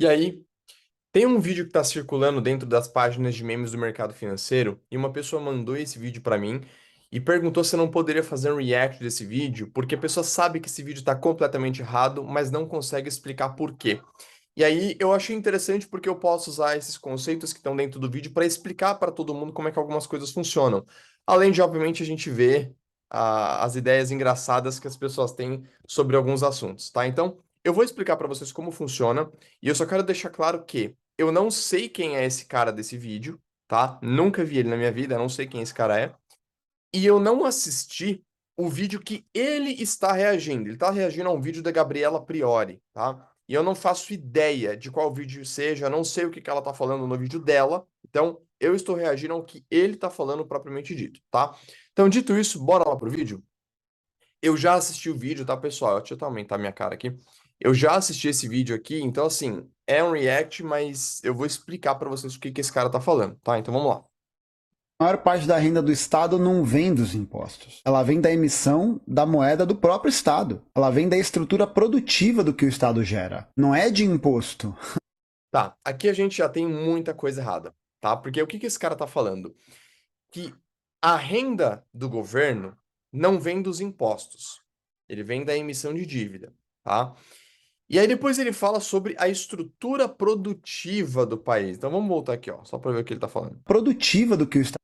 E aí, tem um vídeo que está circulando dentro das páginas de memes do mercado financeiro, e uma pessoa mandou esse vídeo para mim e perguntou se eu não poderia fazer um react desse vídeo, porque a pessoa sabe que esse vídeo está completamente errado, mas não consegue explicar por quê. E aí eu achei interessante porque eu posso usar esses conceitos que estão dentro do vídeo para explicar para todo mundo como é que algumas coisas funcionam. Além de, obviamente, a gente ver as ideias engraçadas que as pessoas têm sobre alguns assuntos, tá? Então, eu vou explicar para vocês como funciona, e eu só quero deixar claro que eu não sei quem é esse cara desse vídeo, tá? Nunca vi ele na minha vida, não sei quem esse cara é. E eu não assisti o vídeo que ele está reagindo. Ele está reagindo a um vídeo da Gabriela Priori, tá? E eu não faço ideia de qual vídeo seja, não sei o que que ela está falando no vídeo dela. Então, eu estou reagindo ao que ele está falando propriamente dito, tá? Então, dito isso, bora lá pro vídeo? Eu já assisti o vídeo, tá, pessoal? Deixa eu aumentar minha cara aqui. Eu já assisti esse vídeo aqui, então, assim, é um react, mas eu vou explicar para vocês o que que esse cara tá falando, tá? Então, vamos lá. A maior parte da renda do Estado não vem dos impostos. Ela vem da emissão da moeda do próprio Estado. Ela vem da estrutura produtiva do que o Estado gera. Não é de imposto. Tá, aqui a gente já tem muita coisa errada, tá? Porque o que que esse cara tá falando? Que a renda do governo não vem dos impostos, ele vem da emissão de dívida, tá? E aí depois ele fala sobre a estrutura produtiva do país. Então vamos voltar aqui, ó, só para ver o que ele tá falando. Produtiva do que o Estado.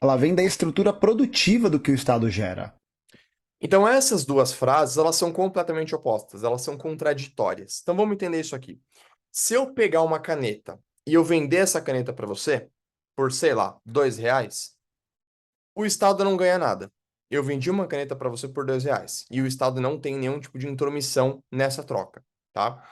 Ela vem da estrutura produtiva do que o Estado gera. Então essas duas frases, elas são completamente opostas, elas são contraditórias. Então vamos entender isso aqui. Se eu pegar uma caneta e eu vender essa caneta para você por, sei lá, R$ 2, o Estado não ganha nada. Eu vendi uma caneta para você por R$ 2 e o Estado não tem nenhum tipo de intromissão nessa troca, tá?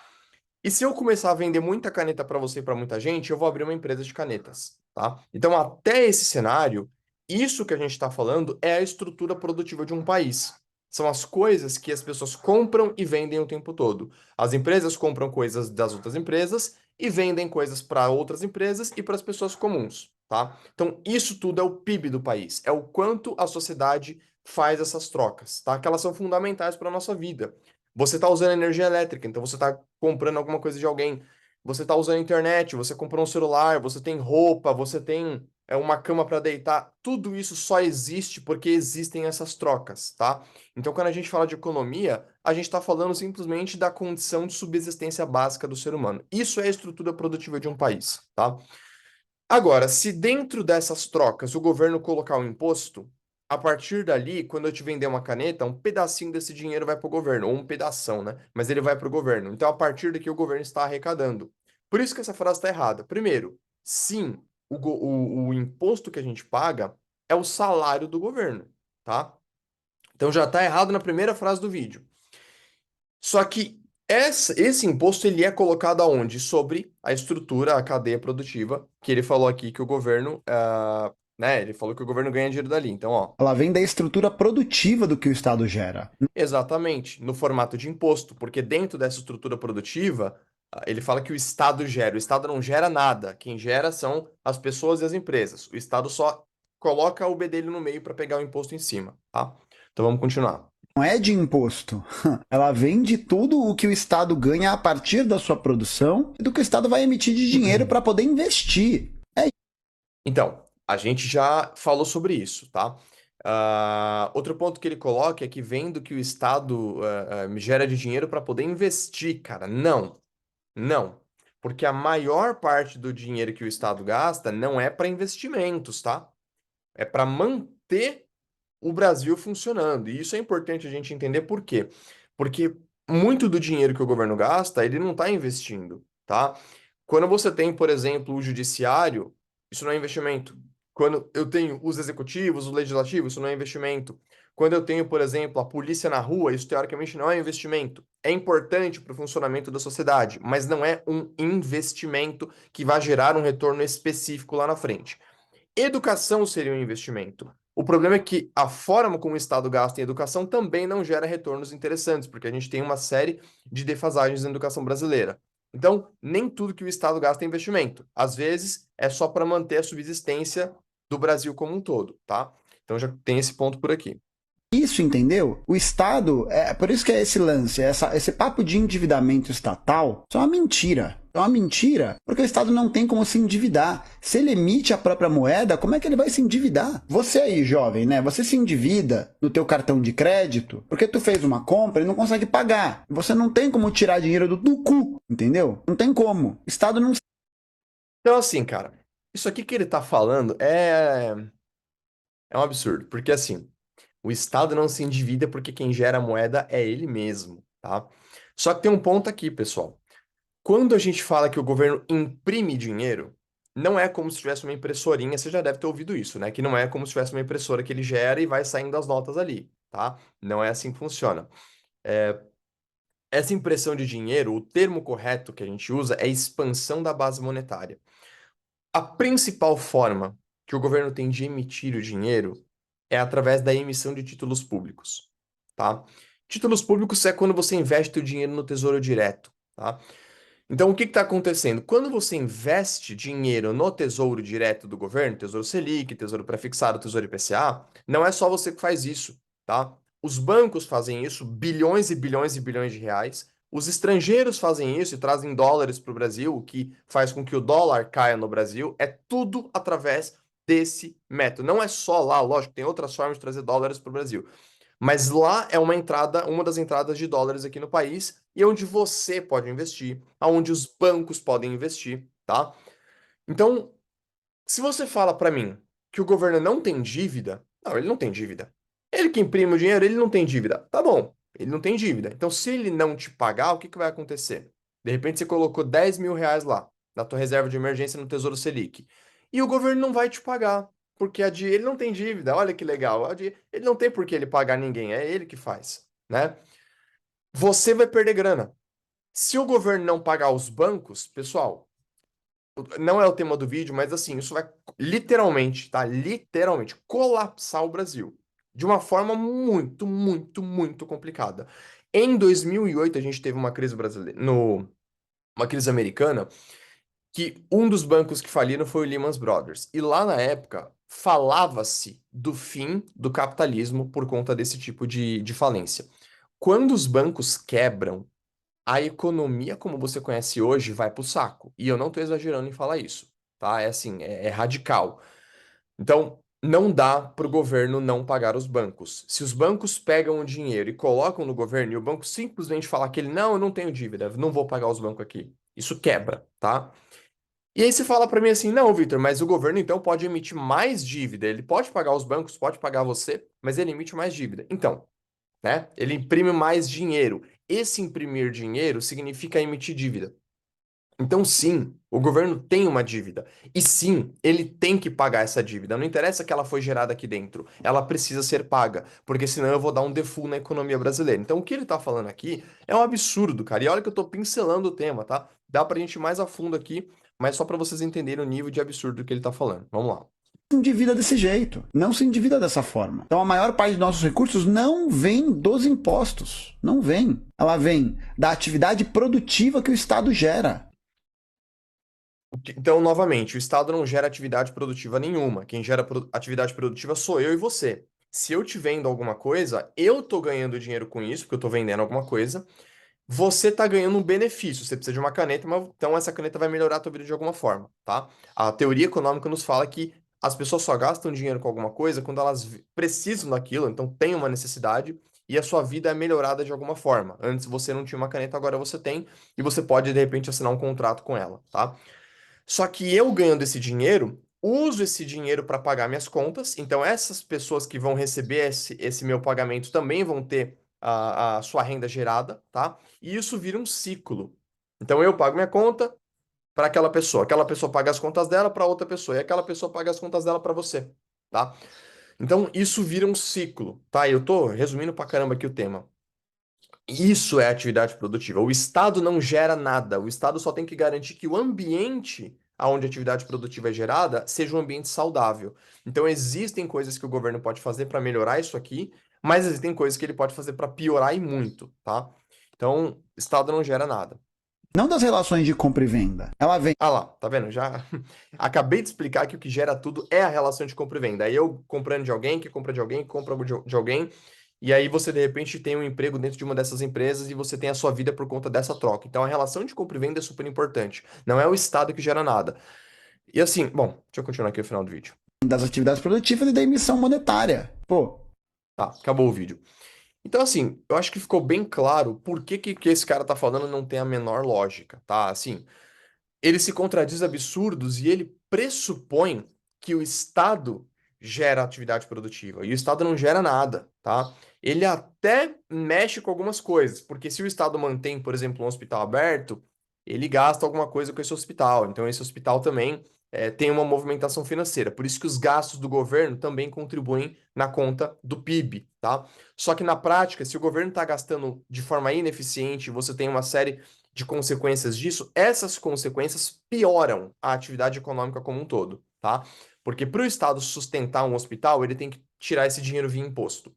E se eu começar a vender muita caneta para você e para muita gente, eu vou abrir uma empresa de canetas, tá? Então, até esse cenário, isso que a gente está falando é a estrutura produtiva de um país. São as coisas que as pessoas compram e vendem o tempo todo. As empresas compram coisas das outras empresas e vendem coisas para outras empresas e para as pessoas comuns, tá? Então, isso tudo é o PIB do país, é o quanto a sociedade faz essas trocas, tá? Que elas são fundamentais para a nossa vida. Você está usando energia elétrica, então você está comprando alguma coisa de alguém. Você está usando a internet, você comprou um celular, você tem roupa, você tem uma cama para deitar. Tudo isso só existe porque existem essas trocas, tá? Então, quando a gente fala de economia, a gente está falando simplesmente da condição de subsistência básica do ser humano. Isso é a estrutura produtiva de um país, tá? Agora, se dentro dessas trocas o governo colocar um imposto, a partir dali, quando eu te vender uma caneta, um pedacinho desse dinheiro vai para o governo, ou um pedação, né? Mas ele vai para o governo. Então, a partir daqui, o governo está arrecadando. Por isso que essa frase está errada. Primeiro, sim, o imposto que a gente paga é o salário do governo, tá? Então já está errado na primeira frase do vídeo. Só que esse imposto ele é colocado aonde? Sobre a estrutura, a cadeia produtiva, que ele falou aqui que o governo, né? Ele falou que o governo ganha dinheiro dali. Então, ó, Ela vem da estrutura produtiva do que o Estado gera. exatamente, no formato de imposto, porque dentro dessa estrutura produtiva, ele fala que o Estado gera. O Estado não gera nada. Quem gera são as pessoas e as empresas. O Estado só coloca o B dele no meio para pegar o imposto em cima, tá? Então vamos continuar. Não é de imposto. Ela vem de tudo o que o Estado ganha a partir da sua produção e do que o Estado vai emitir de dinheiro para poder investir. Então, a gente já falou sobre isso, tá? Outro ponto que ele coloca é que vendo que o Estado gera de dinheiro para poder investir, cara. Não, não. Porque a maior parte do dinheiro que o Estado gasta não é para investimentos, tá? É para manter o Brasil funcionando. E isso é importante a gente entender por quê? Porque muito do dinheiro que o governo gasta, ele não está investindo, tá? Quando você tem, por exemplo, o judiciário, isso não é investimento. Quando eu tenho os executivos, o legislativo, isso não é investimento. Quando eu tenho, por exemplo, a polícia na rua, isso teoricamente não é investimento. É importante para o funcionamento da sociedade, mas não é um investimento que vai gerar um retorno específico lá na frente. Educação seria um investimento. O problema é que a forma como o Estado gasta em educação também não gera retornos interessantes, porque a gente tem uma série de defasagens na educação brasileira. Então, nem tudo que o Estado gasta é investimento. Às vezes, é só para manter a subsistência do Brasil como um todo, tá? Então, já tem esse ponto por aqui. Isso, entendeu? O Estado, é por isso que é esse lance, esse papo de endividamento estatal, isso é uma mentira. É uma mentira, porque o Estado não tem como se endividar. Se ele emite a própria moeda, como é que ele vai se endividar? Você aí, jovem, né? Você se endivida no teu cartão de crédito porque tu fez uma compra e não consegue pagar. Você não tem como tirar dinheiro do cu, entendeu? Não tem como. O Estado não. Então, assim, cara, isso aqui que ele tá falando é um absurdo, porque assim, o Estado não se endivida porque quem gera a moeda é ele mesmo, tá? Só que tem um ponto aqui, pessoal. Quando a gente fala que o governo imprime dinheiro, não é como se tivesse uma impressorinha, você já deve ter ouvido isso, né? Que não é como se tivesse uma impressora que ele gera e vai saindo as notas ali, tá? Não é assim que funciona. Essa impressão de dinheiro, o termo correto que a gente usa é expansão da base monetária. A principal forma que o governo tem de emitir o dinheiro é através da emissão de títulos públicos, tá? Títulos públicos é quando você investe o dinheiro no Tesouro Direto, tá? Então, o que está acontecendo? Quando você investe dinheiro no Tesouro Direto do governo, Tesouro Selic, Tesouro Prefixado, Tesouro IPCA, não é só você que faz isso, tá? Os bancos fazem isso, bilhões e bilhões e bilhões de reais. Os estrangeiros fazem isso e trazem dólares para o Brasil, o que faz com que o dólar caia no Brasil. É tudo através desse método. Não é só lá, lógico, tem outras formas de trazer dólares para o Brasil. Mas lá é uma entrada, uma das entradas de dólares aqui no país e é onde você pode investir, aonde os bancos podem investir, tá? Então, se você fala para mim que o governo não tem dívida, não, ele não tem dívida. Ele que imprime o dinheiro, ele não tem dívida. Tá bom, ele não tem dívida. Então, se ele não te pagar, o que que vai acontecer? De repente, você colocou 10 mil reais lá, na tua reserva de emergência no Tesouro Selic. E o governo não vai te pagar, porque ele não tem dívida. Olha que legal. Ele não tem por que ele pagar ninguém, é ele que faz, né? Você vai perder grana. Se o governo não pagar os bancos, pessoal, não é o tema do vídeo, mas assim, isso vai literalmente, tá? Literalmente colapsar o Brasil de uma forma muito, muito, muito complicada. Em 2008, a gente teve uma crise brasileira, uma crise americana, que um dos bancos que faliram foi o Lehman Brothers. E lá na época, falava-se do fim do capitalismo por conta desse tipo de falência. Quando os bancos quebram, a economia como você conhece hoje vai pro saco. E eu não tô exagerando em falar isso, tá? É assim, é radical. Então, não dá pro governo não pagar os bancos. Se os bancos pegam o dinheiro e colocam no governo e o banco simplesmente falar que ele, não, eu não tenho dívida, não vou pagar os bancos aqui. Isso quebra, tá? E aí você fala pra mim assim, não, Victor, mas o governo então pode emitir mais dívida. Ele pode pagar os bancos, pode pagar você, mas ele emite mais dívida. Então, né? Ele imprime mais dinheiro. Esse imprimir dinheiro significa emitir dívida. Então, sim, o governo tem uma dívida. E sim, ele tem que pagar essa dívida. Não interessa que ela foi gerada aqui dentro. Ela precisa ser paga, porque senão eu vou dar um default na economia brasileira. Então, o que ele tá falando aqui é um absurdo, cara. E olha que eu tô pincelando o tema, tá? Dá pra gente ir mais a fundo aqui, mas só pra vocês entenderem o nível de absurdo que ele tá falando. Vamos lá. Se endivida desse jeito, não se endivida dessa forma. Então a maior parte dos nossos recursos não vem dos impostos, não vem. Ela vem da atividade produtiva que o Estado gera. Então, novamente, o Estado não gera atividade produtiva nenhuma. Quem gera atividade produtiva sou eu e você. Se eu te vendo alguma coisa, eu tô ganhando dinheiro com isso, porque eu tô vendendo alguma coisa. Você tá ganhando um benefício. Você precisa de uma caneta, mas então essa caneta vai melhorar a tua vida de alguma forma, tá? A teoria econômica nos fala que as pessoas só gastam dinheiro com alguma coisa quando elas precisam daquilo, então tem uma necessidade. E a sua vida é melhorada de alguma forma. Antes você não tinha uma caneta, agora você tem, e você pode, de repente, assinar um contrato com ela, tá? Só que eu ganhando esse dinheiro, uso esse dinheiro para pagar minhas contas. Então, essas pessoas que vão receber esse meu pagamento também vão ter a sua renda gerada, tá? E isso vira um ciclo. Então, eu pago minha conta para aquela pessoa paga as contas dela para outra pessoa, e aquela pessoa paga as contas dela para você, tá? Então, isso vira um ciclo, tá? Eu tô resumindo pra caramba aqui o tema. Isso é atividade produtiva. O Estado não gera nada. O Estado só tem que garantir que o ambiente onde a atividade produtiva é gerada seja um ambiente saudável. Então, existem coisas que o governo pode fazer para melhorar isso aqui, mas existem coisas que ele pode fazer para piorar e muito, tá? Então, o Estado não gera nada. Não das relações de compra e venda. Ela vem. Ah lá, tá vendo? Já acabei de explicar que o que gera tudo é a relação de compra e venda. Aí eu comprando de alguém, que compra de alguém, que compra de alguém. e aí você de repente tem um emprego dentro de uma dessas empresas e você tem a sua vida por conta dessa troca. Então a relação de compra e venda é super importante. Não é o Estado que gera nada. E assim, bom, deixa eu continuar aqui o final do vídeo. Das atividades produtivas e da emissão monetária. Pô, Tá, acabou o vídeo. Então, assim, eu acho que ficou bem claro por que esse cara tá falando não tem a menor lógica, tá? Assim, ele se contradiz absurdos e ele pressupõe que o Estado gera atividade produtiva e o Estado não gera nada, tá? Ele até mexe com algumas coisas, porque se o Estado mantém, por exemplo, um hospital aberto, ele gasta alguma coisa com esse hospital. Então, esse hospital também tem uma movimentação financeira. Por isso que os gastos do governo também contribuem na conta do PIB, tá? Só que na prática, se o governo está gastando de forma ineficiente, você tem uma série de consequências disso, essas consequências pioram a atividade econômica como um todo, tá? Porque para o Estado sustentar um hospital, ele tem que tirar esse dinheiro via imposto.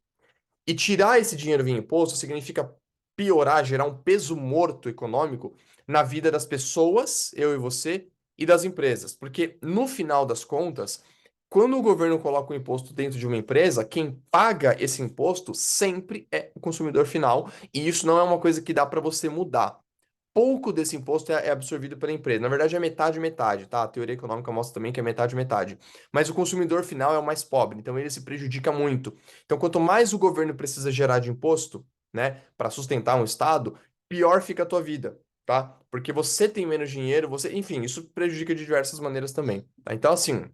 E tirar esse dinheiro via imposto significa piorar, gerar um peso morto econômico na vida das pessoas, eu e você, e das empresas. Porque no final das contas, quando o governo coloca o imposto dentro de uma empresa, quem paga esse imposto sempre é o consumidor final, e isso não é uma coisa que dá para você mudar. Pouco desse imposto é absorvido pela empresa. Na verdade, é metade metade, tá? A teoria econômica mostra também que é metade metade. Mas o consumidor final é o mais pobre, então ele se prejudica muito. Então, quanto mais o governo precisa gerar de imposto, né, para sustentar um estado, pior fica a tua vida, tá? Porque você tem menos dinheiro, você, enfim, isso prejudica de diversas maneiras também, tá? Então, assim,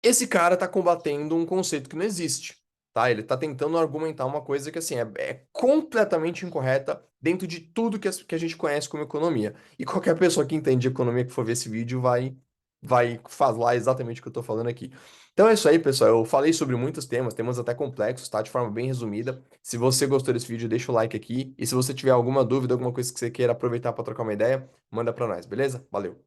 esse cara tá combatendo um conceito que não existe, tá? Ele tá tentando argumentar uma coisa que, assim, é completamente incorreta dentro de tudo que a gente conhece como economia. E qualquer pessoa que entende de economia que for ver esse vídeo vai falar exatamente o que eu tô falando aqui. Então é isso aí, pessoal. Eu falei sobre muitos temas, temas até complexos, tá? De forma bem resumida. Se você gostou desse vídeo, deixa o like aqui. E se você tiver alguma dúvida, alguma coisa que você queira aproveitar para trocar uma ideia, manda para nós, beleza? Valeu!